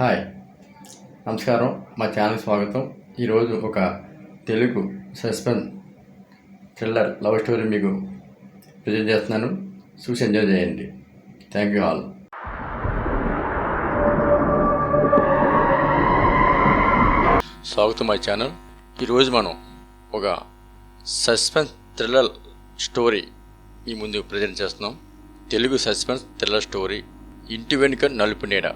Hi, నమస్కారం. మా channel స్వాగతం. ఈరోజు ఒక Telugu suspense thriller love story మీకు ప్రజెంట్ చేస్తున్నాను. చూసి ఎంజాయ్ చేయండి. Thank you all. స్వాగతం మై ఛానల్. ఈరోజు మనం ఒక సస్పెన్స్ థ్రిల్లర్ స్టోరీ మీ ముందు ప్రజెంట్ చేస్తున్నాం. తెలుగు సస్పెన్స్ థ్రిల్లర్ స్టోరీ ఇంటి వెనుక నలుపు నీడ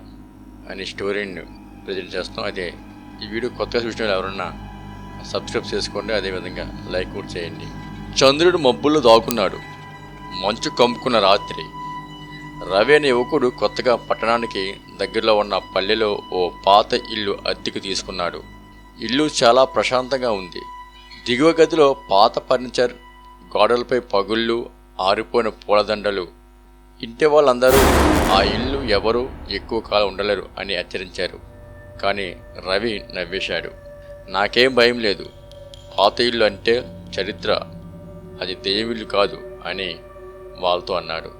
అనే స్టోరీని ప్రజెంట్ చేస్తాం. అదే ఈ వీడియో కొత్తగా చూసిన ఎవరన్నా సబ్స్క్రైబ్ చేసుకోండి, అదేవిధంగా లైక్ కూడా చేయండి. చంద్రుడు మబ్బుల్లో దాక్కున్నాడు. మంచు కమ్ముకున్న రాత్రి రవి అనే యువకుడు కొత్తగా పట్టణానికి దగ్గరలో ఉన్న పల్లెలో ఓ పాత ఇల్లు అద్దెకు తీసుకున్నాడు. ఇల్లు చాలా ప్రశాంతంగా ఉంది. దిగువ గదిలో పాత ఫర్నిచర్, గోడలపై పగుళ్ళు, ఆరిపోయిన పూలదండలు. ఇంటి వాళ్ళందరూ ఆ ఇల్లు ఎవరూ ఎక్కువ కాలం ఉండలేరు అని హెచ్చరించారు. కానీ రవి నవ్వేశాడు. నాకేం భయం లేదు, పాత ఇల్లు అంటే చరిత్ర, అది దెయ్యం ఇల్లు కాదు అని వాళ్ళతో అన్నాడు.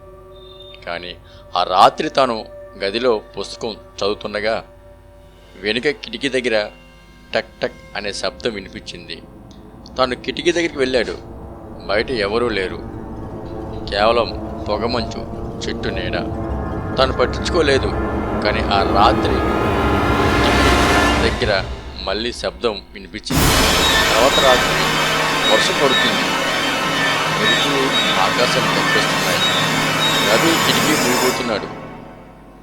కానీ ఆ రాత్రి తాను గదిలో పుస్తకం చదువుతుండగా వెనుక కిటికీ దగ్గర టక్ టక్ అనే శబ్దం వినిపించింది. తాను కిటికీ దగ్గరికి వెళ్ళాడు. బయట ఎవరూ లేరు, కేవలం పొగమంచు, చెట్టు నీడ. తాను పట్టించుకోలేదు. కానీ ఆ రాత్రి దగ్గర మళ్ళీ శబ్దం వినిపించింది. తర్వాత రాత్రి వర్షం పడుతుంది. మెరుపులు ఆకాశం కనిపిస్తున్నాయి. రవి కిటికీ మూగిపోతున్నాడు.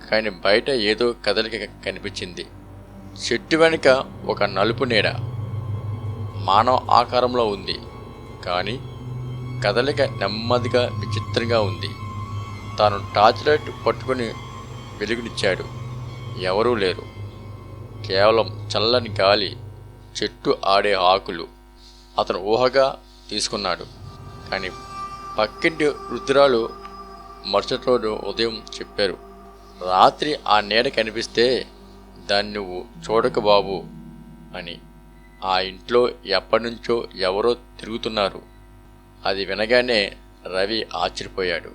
కానీ బయట ఏదో కదలిక కనిపించింది. చెట్టు వెనుక ఒక నలుపు నీడ మానవ ఆకారంలో ఉంది. కానీ కదలిక నెమ్మదిగా విచిత్రంగా ఉంది. తాను టార్చ్ లైట్ పట్టుకుని వెలుగునిచ్చాడు. ఎవరూ లేరు, కేవలం చల్లని గాలి, చెట్టు ఆడే ఆకులు. అతను ఊహగా తీసుకున్నాడు. కానీ పక్కింటి వృద్ధురాలు మరుసటి రోజు ఉదయం చెప్పారు, రాత్రి ఆ నీడ కనిపిస్తే దాన్ని నువ్వు చూడక బాబు అని. ఆ ఇంట్లో ఎప్పటినుంచో ఎవరో తిరుగుతున్నారు. అది వినగానే రవి ఆశ్చర్యపోయాడు.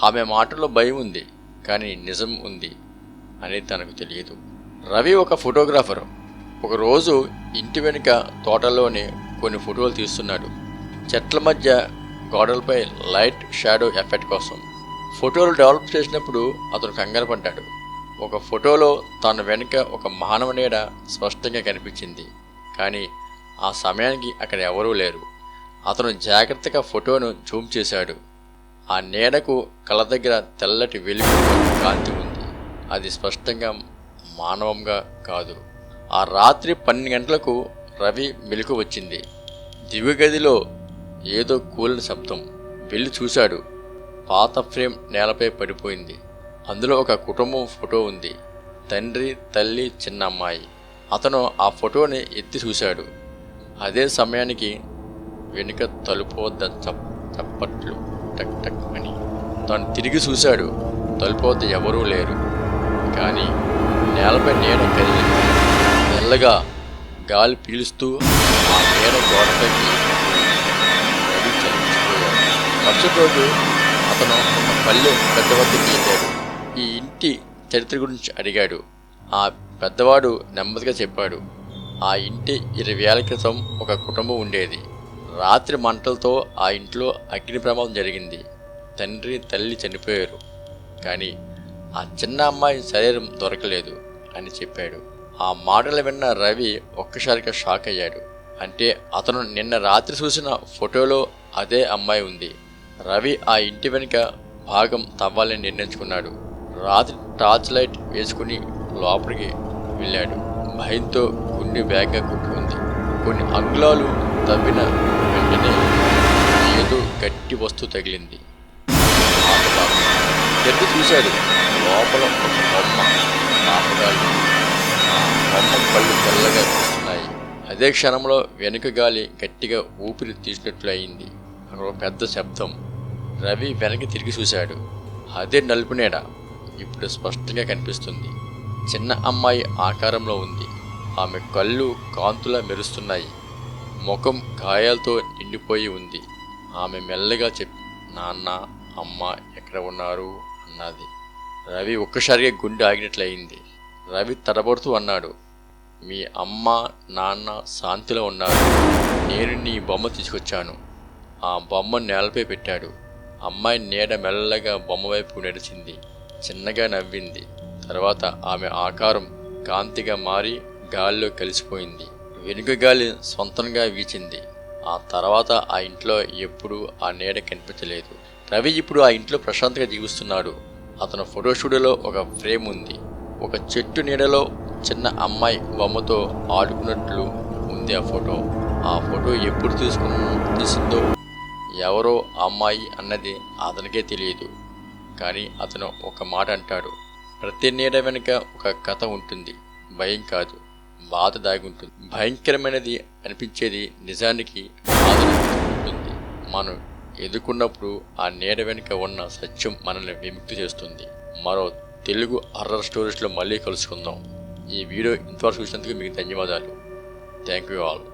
ఆమె మాటలో భయం ఉంది, కానీ నిజం ఉంది అని తనకు తెలియదు. రవి ఒక ఫోటోగ్రాఫర్. ఒకరోజు ఇంటి వెనుక తోటలోనే కొన్ని ఫోటోలు తీస్తున్నాడు. చెట్ల మధ్య గోడలపై లైట్ షాడో ఎఫెక్ట్ కోసం ఫోటోలు డెవలప్ చేసినప్పుడు అతను కంగారు పడ్డాడు. ఒక ఫోటోలో తన వెనుక ఒక మానవ నీడ స్పష్టంగా కనిపించింది. కానీ ఆ సమయానికి అక్కడ ఎవరూ లేరు. అతను జాగ్రత్తగా ఫోటోను జూమ్ చేశాడు. ఆ నీడకు కళ్ళ దగ్గర తెల్లటి వెలుగు కాంతి ఉంది. అది స్పష్టంగా మానవంగా కాదు. ఆ రాత్రి 12 గంటలకు రవి మెలకు వచ్చింది. దివ్య గదిలో ఏదో కూలిన శబ్దం. వెళ్ళి చూశాడు. పాత ఫ్రేమ్ నేలపై పడిపోయింది. అందులో ఒక కుటుంబం ఫోటో ఉంది. తండ్రి, తల్లి, చిన్న అమ్మాయి. అతను ఆ ఫోటోని ఎత్తి చూశాడు. అదే సమయానికి వెనుక తలుపు వద్ద చప్పట్లు, టక్ టక్ అని. తాను తిరిగి చూశాడు. తలుపు వద్ద ఎవరూ లేరు. కానీ నేలపై నీడ కదిలింది. మెల్లగా గాలి పీలుస్తూ ఆ నీడ గోడపైకి రవి చలించిపోయాడు. మరుసటి రోజు అతను ఒక పల్లె పెద్ద వద్దకి వెళ్ళాడు. ఈ ఇంటి చరిత్ర గురించి అడిగాడు. ఆ పెద్దవాడు నెమ్మదిగా చెప్పాడు, ఆ ఇంటి 20 ఏళ్ల క్రితం ఒక కుటుంబం ఉండేది. రాత్రి మంటలతో ఆ ఇంట్లో అగ్ని ప్రమాదం జరిగింది. తండ్రి, తల్లి చనిపోయారు. కానీ ఆ చిన్న అమ్మాయి శరీరం దొరకలేదు అని చెప్పాడు. ఆ మాటలు విన్న రవి ఒక్కసారిగా షాక్ అయ్యాడు. అంటే అతను నిన్న రాత్రి చూసిన ఫోటోలో అదే అమ్మాయి ఉంది. రవి ఆ ఇంటి వెనుక భాగం తవ్వాలని నిర్ణయించుకున్నాడు. రాత్రి టార్చ్ లైట్ వేసుకుని లోపలికి వెళ్ళాడు. భయంతో గుండె వేగంగా కొట్టుకుంది. కొన్ని అంగుళాలు తవ్విన వెంటనే ఏదో గట్టి వస్తువు తగిలింది. తెరిచి చూశాడు. లోపల ఒక బొమ్మ పాపగాలి. ఆ బొమ్మ కళ్ళు తెల్లగా చూస్తున్నాయి. అదే క్షణంలో వెనుక గాలి గట్టిగా ఊపిరి తీసినట్లు అయింది. అక్కడ ఒక పెద్ద శబ్దం. రవి వెనక్కి తిరిగి చూశాడు. అదే నలుపు నీడ ఇప్పుడు స్పష్టంగా కనిపిస్తుంది. చిన్న అమ్మాయి ఆకారంలో ఉంది. ఆమె కళ్ళు కాంతులా మెరుస్తున్నాయి. ముఖం గాయాలతో నిండిపోయి ఉంది. ఆమె మెల్లగా నాన్న, అమ్మ ఎక్కడ ఉన్నారు అన్నది. రవి ఒక్కసారిగా గుండె ఆగినట్లయింది. రవి తడబడుతూ అన్నాడు, మీ అమ్మ నాన్న శాంతిలో ఉన్నారు. నేను నీ బొమ్మ తీసుకొచ్చాను. ఆ బొమ్మ నేలపై పెట్టాడు. అమ్మాయి నీడ మెల్లగా బొమ్మ వైపు నడిచింది. చిన్నగా నవ్వింది. తర్వాత ఆమె ఆకారం కాంతిగా మారి గాలిలో కలిసిపోయింది. వెనుక గాలి సొంతంగా వీచింది. ఆ తర్వాత ఆ ఇంట్లో ఎప్పుడూ ఆ నీడ కనిపించలేదు. రవి ఇప్పుడు ఆ ఇంట్లో ప్రశాంతంగా జీవిస్తున్నాడు. అతను ఫోటో స్టూడియోలో ఒక ఫ్రేమ్ ఉంది. ఒక చెట్టు నీడలో చిన్న అమ్మాయి బొమ్మతో ఆడుకున్నట్లు ఉంది ఆ ఫోటో. ఆ ఫోటో ఎప్పుడు తీసిందో ఎవరో అమ్మాయి అన్నది అతనికే తెలియదు. కానీ అతను ఒక మాట అంటాడు, ప్రతి నీడ వెనుక ఒక కథ ఉంటుంది. భయం కాదు, బాధ దాగి ఉంటుంది. భయంకరమైనది అనిపించేది నిజానికి బాధ ఉంటుంది. మనం ఎదుర్కొన్నప్పుడు ఆ నీడ వెనుక ఉన్న సత్యం మనల్ని విముక్తి చేస్తుంది. మరో తెలుగు హర్రర్ స్టోరీస్లో మళ్ళీ కలుసుకుందాం. ఈ వీడియో ఇంతవరకు చూసినందుకు మీకు ధన్యవాదాలు. Thank you all.